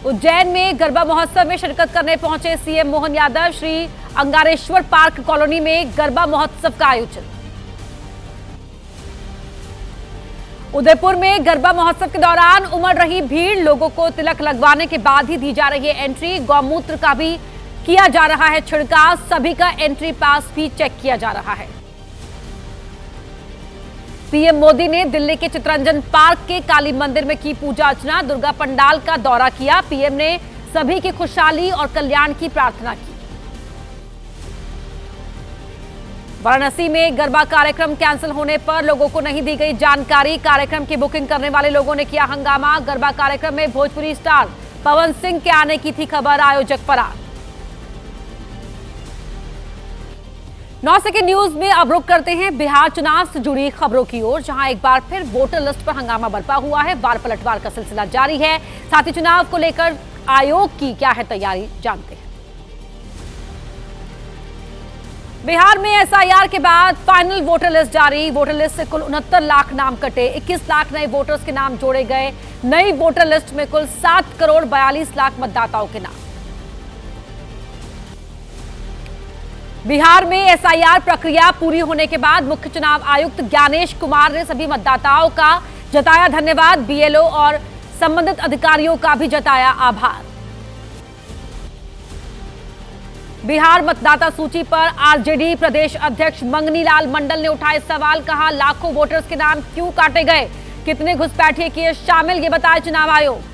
उज्जैन में गरबा महोत्सव में शिरकत करने पहुंचे CM Mohan Yadav. Shri Angareshwar park colony में गरबा महोत्सव का आयोजन। उदयपुर में गरबा महोत्सव के दौरान उमड़ रही भीड़, लोगों को तिलक लगवाने के बाद ही दी जा रही है एंट्री। गौमूत्र का भी किया जा रहा है छिड़काव, सभी का एंट्री पास भी चेक किया जा रहा है। पीएम मोदी ने दिल्ली के चितरंजन पार्क के काली मंदिर में की पूजा अर्चना, दुर्गा पंडाल का दौरा किया। पीएम ने सभी की खुशहाली और कल्याण की प्रार्थना की। वाराणसी में गरबा कार्यक्रम कैंसिल होने पर लोगों को नहीं दी गई जानकारी। कार्यक्रम की बुकिंग करने वाले लोगों ने किया हंगामा। गरबा कार्यक्रम में भोजपुरी स्टार पवन सिंह के आने की थी खबर, आयोजक फरार। 9 सेकंड न्यूज में अब रुक करते हैं बिहार चुनाव से जुड़ी खबरों की ओर, जहां एक बार फिर वोटर लिस्ट पर हंगामा बरपा हुआ है। वार पलटवार का सिलसिला जारी है। साथ ही चुनाव को लेकर आयोग की क्या है तैयारी, जानते हैं। बिहार में एसआईआर के बाद फाइनल वोटर लिस्ट जारी। वोटर लिस्ट से कुल 69 लाख नाम कटे, 21 लाख नए वोटर्स के नाम जोड़े गए। नई वोटर लिस्ट में कुल 7 करोड़ 42 लाख मतदाताओं के नाम। बिहार में एसआईआर प्रक्रिया पूरी होने के बाद मुख्य चुनाव आयुक्त ज्ञानेश कुमार ने सभी मतदाताओं का जताया धन्यवाद। बीएलओ और संबंधित अधिकारियों का भी जताया आभार। बिहार मतदाता सूची पर आरजेडी प्रदेश अध्यक्ष मंगनी लाल मंडल ने उठाए सवाल, कहा लाखों वोटर्स के नाम क्यों काटे गए, कितने घुसपैठिए किए शामिल, ये बताया चुनाव आयोग।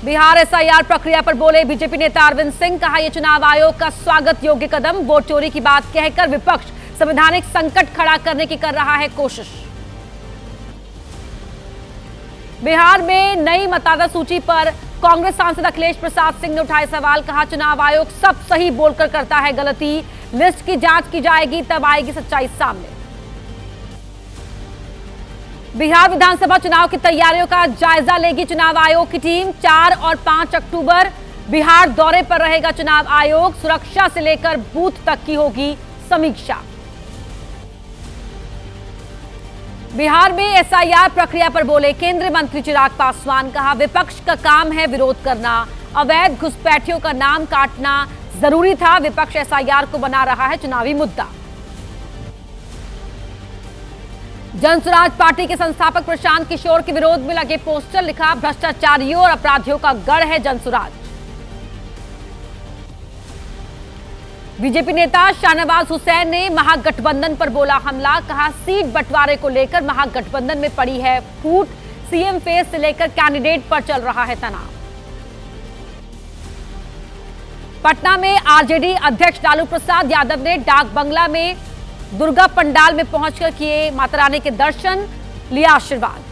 बिहार एसआईआर प्रक्रिया पर बोले बीजेपी नेता अरविंद सिंह, कहा यह चुनाव आयोग का स्वागत योग्य कदम। वोट चोरी की बात कहकर विपक्ष संवैधानिक संकट खड़ा करने की कर रहा है कोशिश। बिहार में नई मतदाता सूची पर कांग्रेस सांसद अखिलेश प्रसाद सिंह ने उठाए सवाल, कहा चुनाव आयोग सब सही बोलकर करता है गलती, लिस्ट की जांच की जाएगी तब आएगी सच्चाई सामने। बिहार विधानसभा चुनाव की तैयारियों का जायजा लेगी चुनाव आयोग की टीम। 4 और 5 अक्टूबर बिहार दौरे पर रहेगा चुनाव आयोग। सुरक्षा से लेकर बूथ तक की होगी समीक्षा। बिहार में एसआईआर प्रक्रिया पर बोले केंद्रीय मंत्री चिराग पासवान, कहा विपक्ष का काम है विरोध करना, अवैध घुसपैठियों का नाम काटना जरूरी था। विपक्ष एसआईआर को बना रहा है चुनावी मुद्दा। जनसुराज पार्टी के संस्थापक प्रशांत किशोर के विरोध में लगे पोस्टर, लिखा भ्रष्टाचारियों और अपराधियों का गढ़ है जनसुराज। बीजेपी नेता शाहनवाज हुसैन ने महागठबंधन पर बोला हमला, कहा सीट बंटवारे को लेकर महागठबंधन में पड़ी है फूट, सीएम फेस से लेकर कैंडिडेट पर चल रहा है तनाव। पटना में आरजेडी अध्यक्ष लालू प्रसाद यादव ने डाक बंगला में दुर्गा पंडाल में पहुंचकर किए माता रानी के दर्शन, लिया आशीर्वाद।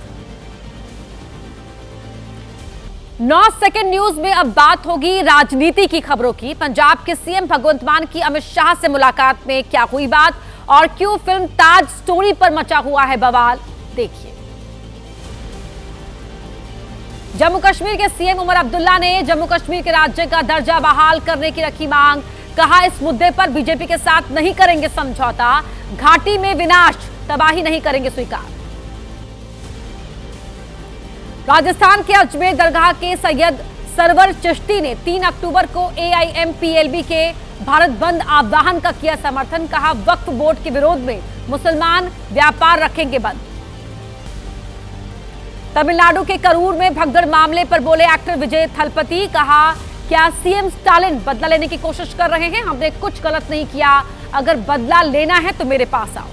9 सेकंड न्यूज में अब बात होगी राजनीति की खबरों की। पंजाब के सीएम भगवंत मान की अमित शाह से मुलाकात में क्या हुई बात और क्यों फिल्म ताज स्टोरी पर मचा हुआ है बवाल, देखिए। जम्मू कश्मीर के सीएम उमर अब्दुल्ला ने जम्मू कश्मीर के राज्य का दर्जा बहाल करने की रखी मांग, कहा इस मुद्दे पर बीजेपी के साथ नहीं करेंगे समझौता, घाटी में विनाश तबाही नहीं करेंगे स्वीकार। राजस्थान के अजमेर दरगाह के सैयद सरवर चिश्ती ने 3 अक्टूबर को एआईएमपीएलबी के भारत बंद आह्वान का किया समर्थन, कहा वक्फ बोर्ड के विरोध में मुसलमान व्यापार रखेंगे बंद। तमिलनाडु के करूर में भगदड़ मामले पर बोले एक्टर विजय थलपति, कहा क्या सीएम स्टालिन बदला लेने की कोशिश कर रहे हैं, हमने कुछ गलत नहीं किया, अगर बदला लेना है तो मेरे पास आओ।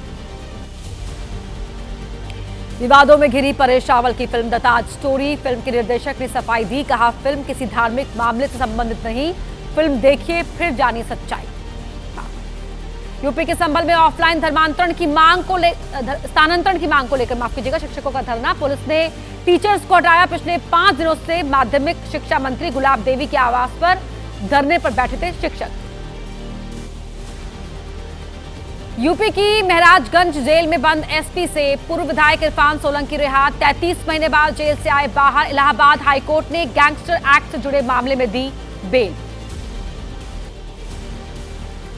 विवादों में घिरी परेश रावल की film the Taj story, film के निर्देशक ने सफाई दी, कहा फिल्म किसी धार्मिक मामले से संबंधित नहीं, फिल्म देखिए फिर जानिए सच्चाई। यूपी के संभल में ऑफलाइन स्थानांतरण की मांग को लेकर माफ कीजिएगा शिक्षकों का धरना, पुलिस ने टीचर्स को हटाया। पिछले 5 दिनों से माध्यमिक शिक्षा मंत्री गुलाब देवी के आवास पर धरने पर बैठे थे शिक्षक। यूपी की महराजगंज जेल में बंद एसपी से पूर्व विधायक इरफान सोलंकी रिहा, 33 महीने बाद जेल से आए बाहर। इलाहाबाद हाईकोर्ट ने गैंगस्टर एक्ट से जुड़े मामले में दी बेल।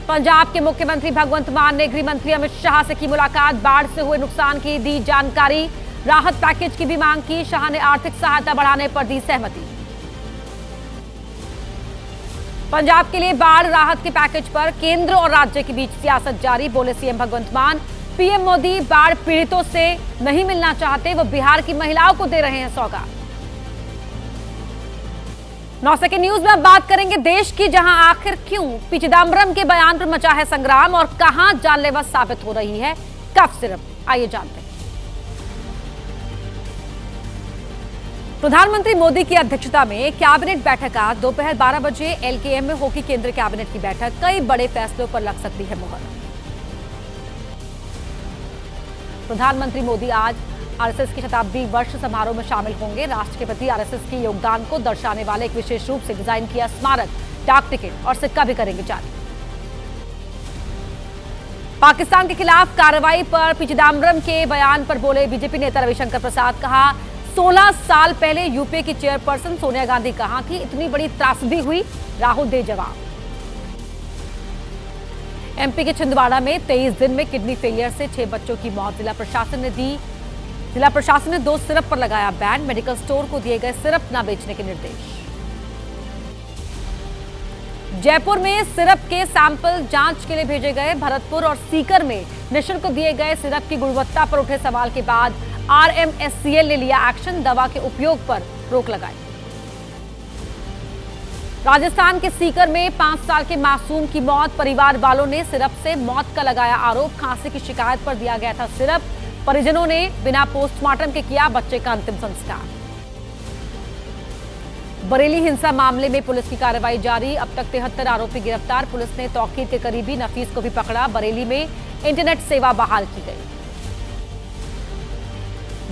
पंजाब के मुख्यमंत्री भगवंत मान ने गृह मंत्री अमित शाह से की मुलाकात, बाढ़ से हुए नुकसान की दी जानकारी। राहत पैकेज की भी मांग की। शाह ने आर्थिक सहायता बढ़ाने पर दी सहमति। पंजाब के लिए बाढ़ राहत के पैकेज पर केंद्र और राज्य के बीच सियासत जारी, बोले सीएम भगवंत मान। पीएम मोदी बाढ़ पीड़ितों से नहीं मिलना चाहते, वो बिहार की महिलाओं को दे रहे हैं सौगात। 9 सेकंड न्यूज में अब बात करेंगे देश की, जहां आखिर क्यों पी चिदम्बरम के बयान पर मचा है संग्राम और कहां जानलेवा साबित हो रही है कफ सिरप। आइए जानते हैं। प्रधानमंत्री मोदी की अध्यक्षता में कैबिनेट बैठक आज दोपहर 12 बजे एलकेएम में होगी। केंद्रीय कैबिनेट की बैठक, कई बड़े फैसलों पर लग सकती है मुहर। प्रधानमंत्री मोदी आज आरएसएस की शताब्दी वर्ष समारोह में शामिल होंगे। राष्ट्र के प्रति आरएसएस के योगदान को दर्शाने वाले एक विशेष रूप से डिजाइन किया स्मारक, डाक टिकट और सिक्का भी करेंगे जारी। पाकिस्तान के खिलाफ कार्रवाई पर पी चिदम्बरम के बयान पर बोले बीजेपी नेता रविशंकर प्रसाद। कहा 16 साल पहले यूपीए की चेयरपर्सन सोनिया गांधी कहां थी, इतनी बड़ी त्रासदी हुई, राहुल दे जवाब। एमपी के छिंदवाड़ा में 23 दिन में किडनी फेलियर से 6 बच्चों की मौत, जिला प्रशासन ने 2 सिरप पर लगाया बैन। मेडिकल स्टोर को दिए गए सिरप न बेचने के निर्देश। जयपुर में सिरप के सैंपल जांच के लिए भेजे गए। भरतपुर और सीकर में निःशुल्क दिए गए सिरप की गुणवत्ता पर उठे सवाल के बाद आरएमएससीएल ने लिया एक्शन, दवा के उपयोग पर रोक लगाई। राजस्थान के सीकर में 5 साल के मासूम की मौत, परिवार वालों ने सिरप से मौत का लगाया आरोप। खांसी की शिकायत पर दिया गया था सिरप, परिजनों ने बिना पोस्टमार्टम के किया बच्चे का अंतिम संस्कार। बरेली हिंसा मामले में पुलिस की कार्रवाई जारी, अब तक 73 आरोपी गिरफ्तार। पुलिस ने तौकीर के करीबी नफीस को भी पकड़ा। बरेली में इंटरनेट सेवा बहाल की गई।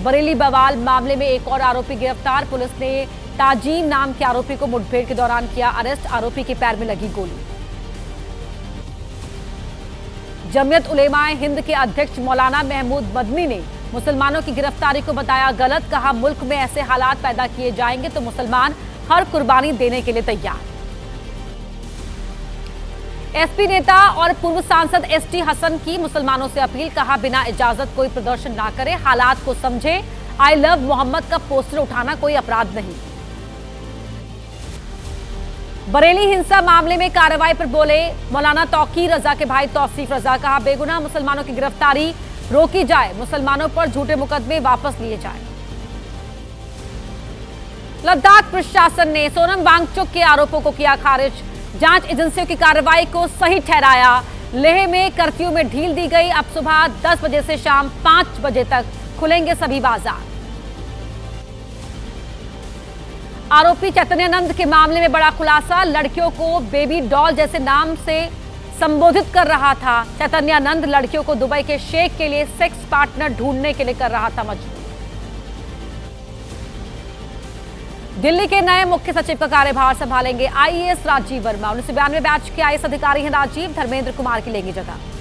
बरेली बवाल मामले में एक और आरोपी गिरफ्तार। पुलिस ने ताजीम नाम के आरोपी को मुठभेड़ के दौरान किया अरेस्ट, आरोपी के पैर में लगी गोली। जमियत उलेमाए हिंद के अध्यक्ष मौलाना महमूद मदनी ने मुसलमानों की गिरफ्तारी को बताया गलत। कहा मुल्क में ऐसे हालात पैदा किए जाएंगे तो मुसलमान हर कुर्बानी देने के लिए तैयार। एसपी नेता और पूर्व सांसद एसटी हसन की मुसलमानों से अपील। कहा बिना इजाजत कोई प्रदर्शन ना करे, हालात को समझे। आई लव मोहम्मद का पोस्टर उठाना कोई अपराध नहीं। बरेली हिंसा मामले में कार्रवाई पर बोले मौलाना तौकीर रजा के भाई तौसीफ रजा। कहा बेगुनाह मुसलमानों की गिरफ्तारी रोकी जाए, मुसलमानों पर झूठे मुकदमे वापस लिए जाए। लद्दाख प्रशासन ने सोनम वांगचुक के आरोपों को किया खारिज, जांच एजेंसियों की कार्रवाई को सही ठहराया। लेह में कर्फ्यू में ढील दी गई, अब सुबह 10 बजे से शाम 5 बजे तक खुलेंगे सभी बाजार। आरोपी चैतन्यानंद के मामले में बड़ा खुलासा, लड़कियों को बेबी डॉल जैसे नाम से संबोधित कर रहा था। चैतन्यानंद लड़कियों को दुबई के शेख के लिए सेक्स पार्टनर ढूंढने के लिए कर रहा था मजबूर। दिल्ली के नए मुख्य सचिव का कार्यभार संभालेंगे आईएएस राजीव वर्मा। 1992 बैच के आईएएस अधिकारी हैं राजीव, धर्मेंद्र कुमार की लेंगे जगह।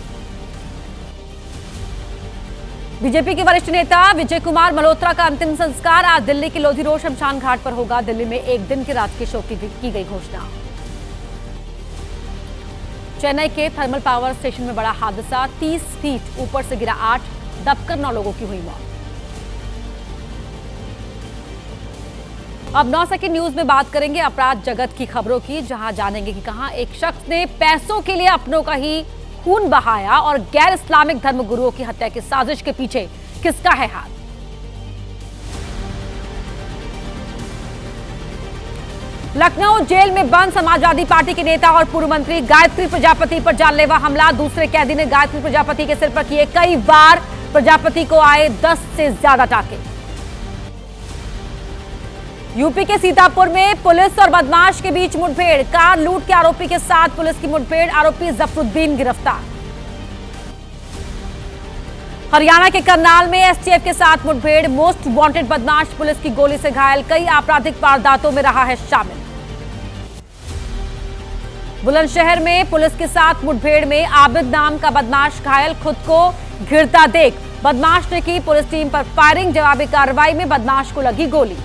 बीजेपी के वरिष्ठ नेता विजय कुमार मल्होत्रा का अंतिम संस्कार आज दिल्ली के लोधी रोड शमशान घाट पर होगा। दिल्ली में एक दिन के राजकीय शोक की गई घोषणा। चेन्नई के थर्मल पावर स्टेशन में बड़ा हादसा, 30 फीट ऊपर से गिरा 8, दबकर 9 लोगों की हुई मौत। अब 9 सेकंड न्यूज में बात करेंगे अपराध जगत की खबरों की, जहां जानेंगे कि कहां एक शख्स ने पैसों के लिए अपनों का ही खून बहाया और गैर इस्लामिक धर्मगुरुओं की हत्या की साजिश के पीछे किसका है हाथ। लखनऊ जेल में बंद समाजवादी पार्टी के नेता और पूर्व मंत्री गायत्री प्रजापति पर जानलेवा हमला। दूसरे कैदी ने गायत्री प्रजापति के सिर पर किए कई बार, प्रजापति को आए 10 से ज्यादा टाके। यूपी के सीतापुर में पुलिस और बदमाश के बीच मुठभेड़, कार लूट के आरोपी के साथ पुलिस की मुठभेड़, आरोपी जफरुद्दीन गिरफ्तार। हरियाणा के करनाल में एसटीएफ के साथ मुठभेड़, मोस्ट वांटेड बदमाश पुलिस की गोली से घायल, कई आपराधिक वारदातों में रहा है शामिल। बुलंदशहर में पुलिस के साथ मुठभेड़ में आबिद नाम का बदमाश घायल, खुद को घिरता देख बदमाश ने की पुलिस टीम पर फायरिंग, जवाबी कार्रवाई में बदमाश को लगी गोली।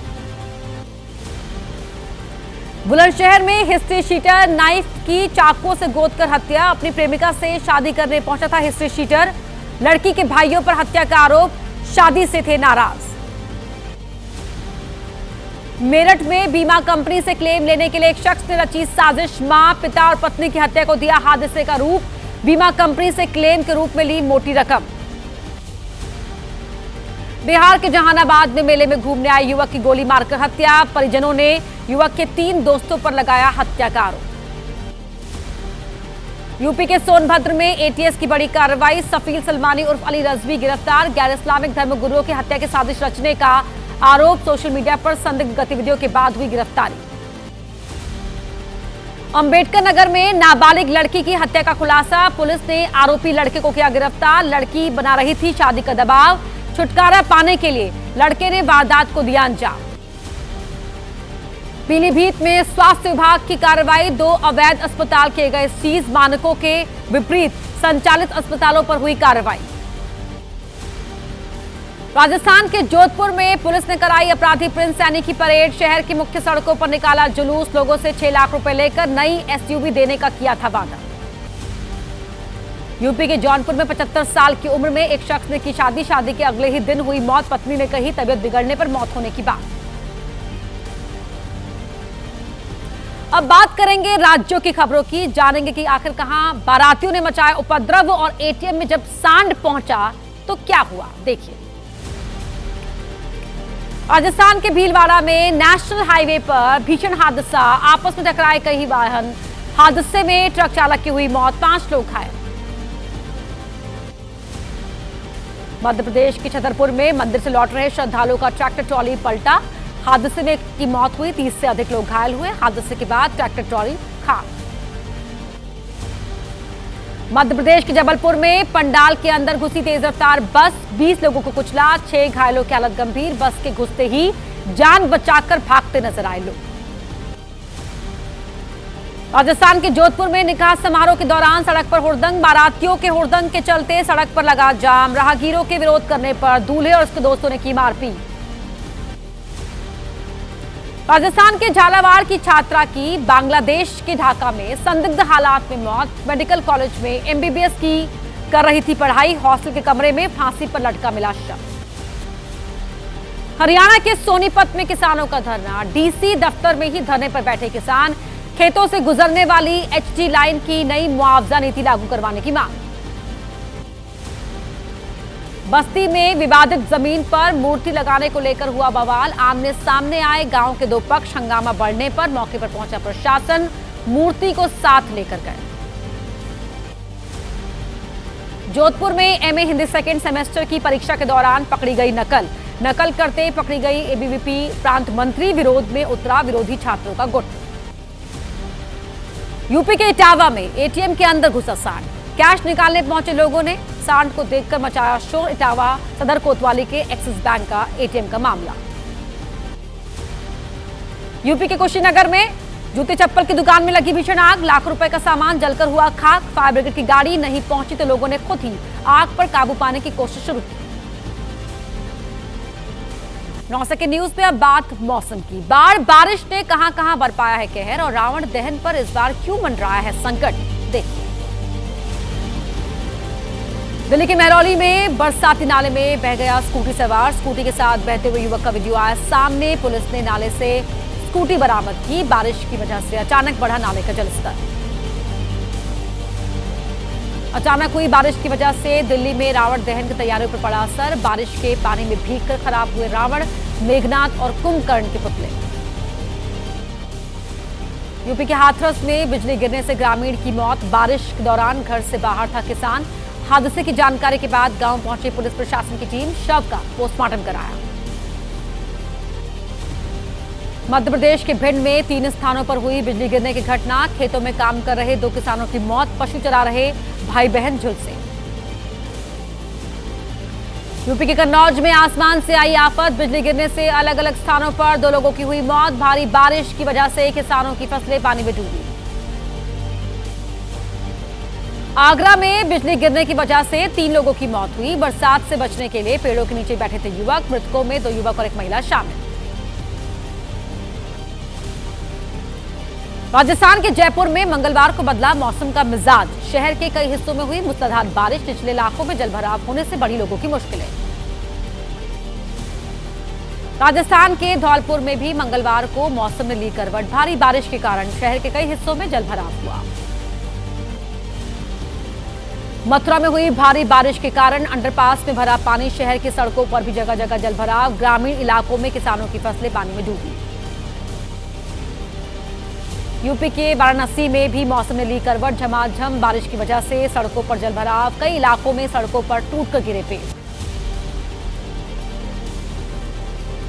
बुलंदशहर में हिस्ट्री शीटर नाइफ की चाकू से गोदकर हत्या, अपनी प्रेमिका से शादी करने पहुंचा था हिस्ट्री शीटर, लड़की के भाइयों पर हत्या का आरोप, शादी से थे नाराज। मेरठ में बीमा कंपनी से क्लेम लेने के लिए एक शख्स ने रची साजिश। मां, पिता और पत्नी की हत्या को दिया हादसे का रूप। बीमा कंपनी से क्लेम के रूप में ली मोटी रकम। बिहार के जहानाबाद में मेले में घूमने आए युवक की गोली मारकर हत्या। परिजनों ने युवक के 3 दोस्तों पर लगाया हत्या का आरोप। यूपी के सोनभद्र में एटीएस की बड़ी कार्रवाई। सफील सलमानी उर्फ अली रजवी गिरफ्तार। गैर इस्लामिक धर्मगुरुओं की हत्या की साजिश रचने का आरोप। सोशल मीडिया पर संदिग्ध गतिविधियों के बाद हुई गिरफ्तारी। अंबेडकर नगर में नाबालिग लड़की की हत्या का खुलासा। पुलिस ने आरोपी लड़के को किया गिरफ्तार। लड़की बना रही थी शादी का दबाव। छुटकारा पाने के लिए लड़के ने वारदात को दिया अंजाम। पीलीभीत में स्वास्थ्य विभाग की कार्रवाई। 2 अवैध अस्पताल किए गए सीज। मानकों के विपरीत संचालित अस्पतालों पर हुई कार्रवाई। राजस्थान के जोधपुर में पुलिस ने कराई अपराधी प्रिंस सैनी की परेड। शहर की मुख्य सड़कों पर निकाला जुलूस। लोगों से 6 लाख रुपए लेकर नई एसयूवी देने का किया था वादा। यूपी के जौनपुर में 75 साल की उम्र में एक शख्स ने की शादी। शादी के अगले ही दिन हुई मौत। पत्नी ने कही तबीयत बिगड़ने पर मौत होने की बात। अब बात करेंगे राज्यों की खबरों की। जानेंगे कि आखिर कहां बारातियों ने मचाया उपद्रव और एटीएम में जब सांड पहुंचा तो क्या हुआ, देखिए। राजस्थान के भीलवाड़ा में नेशनल हाईवे पर भीषण हादसा। आपस में टकराए कई वाहन। हादसे में ट्रक चालक की हुई मौत, 5 लोग घायल। मध्य प्रदेश के छतरपुर में मंदिर से लौट रहे श्रद्धालुओं का ट्रैक्टर ट्रॉली पलटा। हादसे में की मौत हुई, 30 से अधिक लोग घायल हुए। हादसे के बाद ट्रैक्टर ट्रॉली खाक। मध्य प्रदेश के जबलपुर में पंडाल के अंदर घुसी तेज रफ्तार बस। 20 लोगों को कुचला, 6 घायलों की हालत गंभीर। बस के घुसते ही जान बचाकर भागते नजर आए लोग। राजस्थान के जोधपुर में निकाह समारोह के दौरान सड़क पर हुड़दंग। बारातियों के हुड़दंग के चलते सड़क पर लगा जाम। राहगीरों के विरोध करने पर दूल्हे और उसके दोस्तों ने की मारपीट। राजस्थान के झालावाड़ की छात्रा की बांग्लादेश के ढाका में संदिग्ध हालात में मौत। मेडिकल कॉलेज में एमबीबीएस की कर रही थी पढ़ाई। हॉस्टल के कमरे में फांसी पर लटका मिला शव। हरियाणा के सोनीपत में किसानों का धरना। डीसी दफ्तर में ही धरने पर बैठे किसान। खेतों से गुजरने वाली एचटी लाइन की नई मुआवजा नीति लागू करवाने की मांग। बस्ती में विवादित जमीन पर मूर्ति लगाने को लेकर हुआ बवाल। आमने सामने आए गांव के 2 पक्ष। हंगामा बढ़ने पर मौके पर पहुंचा प्रशासन। मूर्ति को साथ लेकर गए। जोधपुर में एमए हिंदी सेकेंड सेमेस्टर की परीक्षा के दौरान पकड़ी गई नकल करते पकड़ी गई एबीवीपी प्रांत मंत्री। विरोध में उतरा विरोधी छात्रों का गुट। यूपी के इटावा में एटीएम के अंदर घुसा सांड। कैश निकालने पहुंचे लोगों ने सांड को देखकर मचाया शोर। इटावा सदर कोतवाली के एक्सिस बैंक का एटीएम का मामला। यूपी के कुशीनगर में जूते चप्पल की दुकान में लगी भीषण आग। लाखों रुपए का सामान जलकर हुआ खाक। फायर ब्रिगेड की गाड़ी नहीं पहुंची तो लोगों ने खुद ही आग पर काबू पाने की कोशिश शुरू की। 9 सेकंड न्यूज में अब बात मौसम की। बारिश ने कहां बरपाया है कहर और रावण दहन पर इस बार क्यों मंडराया है संकट, देखिए। दिल्ली के महरौली में बरसाती नाले में बह गया स्कूटी सवार। स्कूटी के साथ बहते हुए युवक का वीडियो आया सामने। पुलिस ने नाले से स्कूटी बरामद की। बारिश की वजह से अचानक बढ़ा नाले का जलस्तर। अचानक हुई बारिश की वजह से दिल्ली में रावण दहन की तैयारियों पर पड़ा असर। बारिश के पानी में भीगकर खराब हुए रावण, मेघनाथ और कुंभकर्ण के पुतले। यूपी के हाथरस में बिजली गिरने से ग्रामीण की मौत। बारिश के दौरान घर से बाहर था किसान। हादसे की जानकारी के बाद गांव पहुंची पुलिस प्रशासन की टीम। शव का पोस्टमार्टम कराया। मध्य प्रदेश के भिंड में 3 स्थानों पर हुई बिजली गिरने की घटना। खेतों में काम कर रहे 2 किसानों की मौत। पशु चरा रहे भाई बहन झुलसे। यूपी के कन्नौज में आसमान से आई आफत। बिजली गिरने से अलग अलग स्थानों पर 2 लोगों की हुई मौत। भारी बारिश की वजह से किसानों की फसलें पानी में डूबी। आगरा में बिजली गिरने की वजह से 3 लोगों की मौत हुई। बरसात से बचने के लिए पेड़ों के नीचे बैठे थे युवक। मृतकों में 2 युवक और 1 महिला शामिल। राजस्थान के जयपुर में मंगलवार को बदला मौसम का मिजाज। शहर के कई हिस्सों में हुई मूसलाधार बारिश। निचले इलाकों में जलभराव होने से बढ़ी लोगों की मुश्किलें। राजस्थान के धौलपुर में भी मंगलवार को मौसम ने ली करवट। भारी बारिश के कारण शहर के कई हिस्सों में जलभराव हुआ। मथुरा में हुई भारी बारिश के कारण अंडरपास में भरा पानी, शहर की सड़कों पर भी जगह जगह जलभराव। ग्रामीण इलाकों में किसानों की फसलें पानी में डूबी। यूपी के वाराणसी में भी मौसम ने ली करवट। झमाझम बारिश की वजह से सड़कों पर जलभराव, कई इलाकों में सड़कों पर टूटकर गिरे पेड़।